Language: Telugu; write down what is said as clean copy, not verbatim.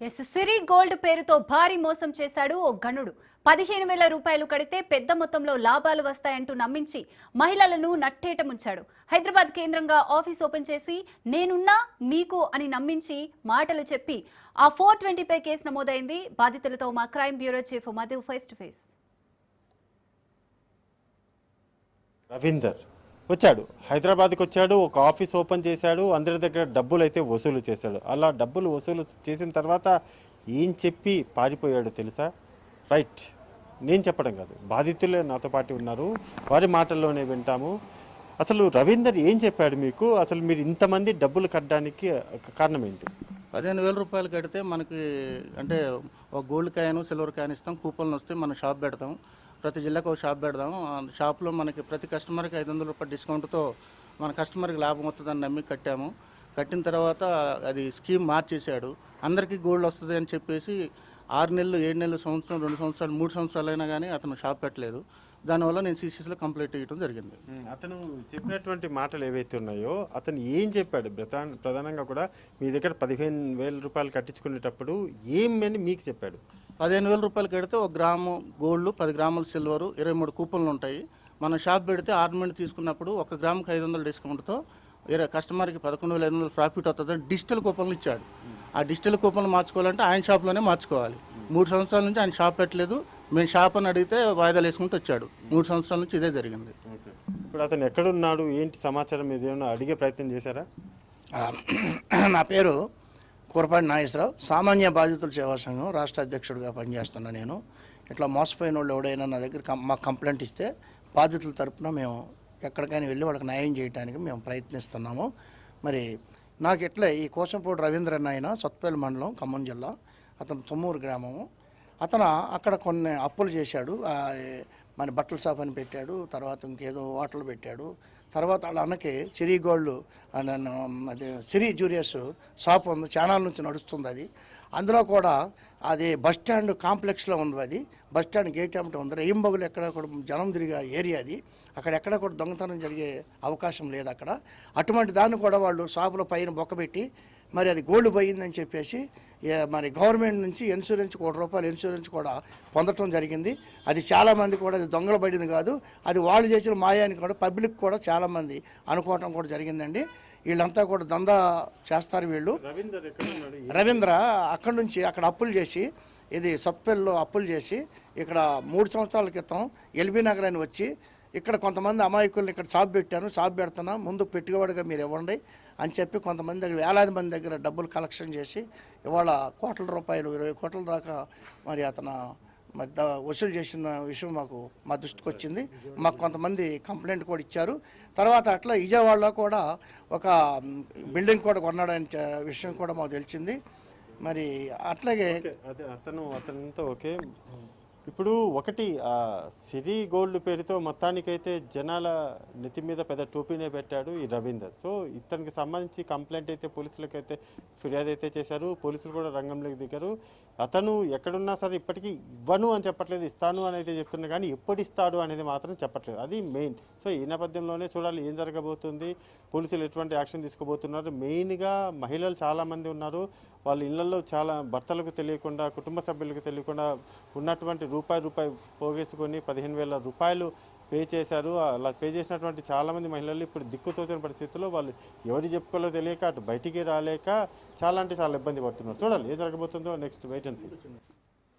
సిరి గోల్డ్ పేరుతో భారీ మోసం చేశాడు ఓ గనుడు. 15,000 రూపాయలు కడితే పెద్ద మొత్తంలో లాభాలు వస్తాయంటూ నమ్మించి మహిళలను నట్టేట ముంచాడు. హైదరాబాద్ కేంద్రంగా ఆఫీస్ ఓపెన్ చేసి నేనున్నా మీకు అని నమ్మించి మాటలు చెప్పి ఆ 420 పై కేసు నమోదైంది. బాధితులతో మా crime bureau chief Madhu face to face. Ravinder వచ్చాడు, హైదరాబాద్కి వచ్చాడు, ఒక ఆఫీస్ ఓపెన్ చేశాడు, అందరి దగ్గర డబ్బులు అయితే వసూలు చేశాడు. అలా డబ్బులు వసూలు చేసిన తర్వాత ఏం చెప్పి పారిపోయాడు తెలుసా? రైట్, నేను చెప్పడం కాదు, బాధితులే నాతో పాటు ఉన్నారు, వారి మాటల్లోనే వింటాము. అసలు రవీందర్ ఏం చెప్పాడు మీకు? అసలు మీరు ఇంతమంది డబ్బులు కట్టడానికి కారణం ఏంటి? 15,000 రూపాయలు కడితే మనకి అంటే ఒక గోల్డ్ కాయను సిల్వర్ కాయన్ ఇస్తాం, కూపన్లు వస్తే మనం షాప్ పెడతాం, ప్రతి జిల్లాకు ఒక షాప్ పెడదాం. ఆ షాప్లో మనకి ప్రతి కస్టమర్కి 500 రూపాయల డిస్కౌంట్తో మన కస్టమర్కి లాభం వస్తుందని నమ్మి కట్టాము. కట్టిన తర్వాత అది స్కీమ్ మార్చేశాడు, అందరికీ గోల్డ్ వస్తుంది అని చెప్పేసి 6 నెలలు 7 నెలలు సంవత్సరం 2 సంవత్సరాలు 3 సంవత్సరాలు అయినా కానీ అతను షాప్ పెట్టలేదు. దానివల్ల నేను సిసిసిలో కంప్లైంట్ చేయడం జరిగింది. అతను చెప్పినటువంటి మాటలు ఏవైతే ఉన్నాయో అతను ఏం చెప్పాడు? ప్రధానంగా కూడా మీ దగ్గర 15,000 రూపాయలు కట్టించుకునేటప్పుడు ఏమని మీకు చెప్పాడు? 15,000 రూపాయలు కడితే 1 గ్రాము గోల్డ్ 10 గ్రాముల సిల్వరు 23 కూపన్లు ఉంటాయి. మనం షాప్ పెడితే ఆర్నమెంట్ తీసుకున్నప్పుడు 1 గ్రాముకి 500 డిస్కౌంట్తో కస్టమర్కి 11,500 ప్రాఫిట్ అవుతుందని డిజిటల్ కూపన్లు ఇచ్చాడు. ఆ డిజిటల్ కూపన్లు మార్చుకోవాలంటే ఆయన షాప్లోనే మార్చుకోవాలి. 3 సంవత్సరాల నుంచి ఆయన షాప్ పెట్టలేదు. మేము షాప్ అని అడిగితే వాయిదాలు వేసుకుంటూ వచ్చాడు. 3 సంవత్సరాల నుంచి ఇదే జరిగింది. ఇప్పుడు అతను ఎక్కడున్నాడు, ఏంటి సమాచారం ఏదైనా అడిగే ప్రయత్నం చేశారా? నా పేరు కురపాటి నాగేశ్వరరావు, సామాన్య బాధితుల సేవా సంఘం రాష్ట్ర అధ్యక్షుడిగా పనిచేస్తున్నా. నేను ఇట్లా మోసపోయిన వాళ్ళు ఎవడైనా నా దగ్గర మాకు కంప్లైంట్ ఇస్తే బాధితుల తరపున మేము ఎక్కడికైనా వెళ్ళి వాళ్ళకి న్యాయం చేయడానికి మేము ప్రయత్నిస్తున్నాము. మరి నాకు ఇట్లా ఈ కోసంపూడి రవీంద్ర ఆయన సత్పేల మండలం ఖమ్మం జిల్లా, అతను తొమ్మూరు గ్రామము. అతను అక్కడ కొన్ని అప్పులు చేశాడు. మన బట్టల షాప్ అని పెట్టాడు, తర్వాత ఇంకేదో హోటల్ పెట్టాడు. తర్వాత వాళ్ళ అన్నకి సిరి గోల్డ్ అదే సిరి జ్యూరియస్ షాప్ ఉంది, ఛానల్ నుంచి నడుస్తుంది అది. అందులో కూడా అది బస్ స్టాండ్ కాంప్లెక్స్లో ఉంది. అది బస్ స్టాండ్ గేట్ ఏమిటి ఉంది, రేయింబగులు ఎక్కడ కూడా జనం తిరిగే ఏరియా అది. అక్కడ ఎక్కడ కూడా దొంగతనం జరిగే అవకాశం లేదు అక్కడ. అటువంటి దాన్ని కూడా వాళ్ళు షాపులో పైన బొక్కబెట్టి మరి అది గోల్డ్ పోయిందని చెప్పేసి మరి గవర్నమెంట్ నుంచి ఇన్సూరెన్స్ ₹1 ఇన్సూరెన్స్ కూడా పొందటం జరిగింది. అది చాలామంది కూడా అది దొంగలు పడింది కాదు, అది వాళ్ళు చేసిన మాయాన్ని కూడా పబ్లిక్ కూడా చాలామంది అనుకోవటం కూడా జరిగిందండి. వీళ్ళంతా కూడా దందా చేస్తారు వీళ్ళు. రవీంద్ర అక్కడి నుంచి అక్కడ అప్పులు చేసి ఇది సత్పల్లిలో అప్పులు చేసి ఇక్కడ 3 సంవత్సరాల క్రితం ఎల్బీ నగర్ అని వచ్చి ఇక్కడ కొంతమంది అమాయకుల్ని ఇక్కడ షాప్ పెట్టాను, షాప్ పెడుతున్నా, ముందు పెట్టుబడిగా మీరు ఇవ్వండి అని చెప్పి కొంతమంది దగ్గర వేలాది మంది దగ్గర డబ్బులు కలెక్షన్ చేసి ఇవాళ కోట్ల రూపాయలు 20 కోట్ల దాకా మరి అతను వసూలు చేసిన విషయం మా దృష్టికి వచ్చింది. మాకు కొంతమంది కంప్లైంట్ కూడా ఇచ్చారు. తర్వాత అట్లా విజయవాడలో కూడా ఒక బిల్డింగ్ కూడా కొన్నాడనే విషయం కూడా మాకు తెలిసింది. మరి అట్లాగే అతనితో ఓకే. ఇప్పుడు ఒకటి సిరి గోల్డ్ పేరుతో మొత్తానికైతే జనాల నెత్తి మీద పెద్ద టోపీనే పెట్టాడు ఈ రవీందర్. సో ఇతనికి సంబంధించి కంప్లైంట్ అయితే పోలీసులకైతే ఫిర్యాదు అయితే చేశారు, పోలీసులు కూడా రంగంలోకి దిగారు. అతను ఎక్కడున్నా సరే ఇప్పటికీ ఇవ్వను అని చెప్పట్లేదు, ఇస్తాను అని అయితే చెప్తున్నా, కానీ ఎప్పుడు ఇస్తాడు అనేది మాత్రం చెప్పట్లేదు. అది మెయిన్. సో ఈ నేపథ్యంలోనే చూడాలి ఏం జరగబోతుంది, పోలీసులు ఎటువంటి యాక్షన్ తీసుకోబోతున్నారు. మెయిన్గా మహిళలు చాలామంది ఉన్నారు, వాళ్ళ ఇళ్లలో చాలా భర్తలకు తెలియకుండా కుటుంబ సభ్యులకు తెలియకుండా ఉన్నటువంటి రూపాయి పోగేసుకొని 15,000 రూపాయలు పే చేశారు. అలా పే చేసినటువంటి చాలామంది మహిళలు ఇప్పుడు దిక్కుతోచని పరిస్థితుల్లో వాళ్ళు ఎవరు చెప్పుకోవాలో తెలియక అటు బయటికి రాలేక చాలా అంటే చాలా ఇబ్బంది పడుతున్నారు. చూడాలి ఏం జరగబోతుందో. Next wait and see.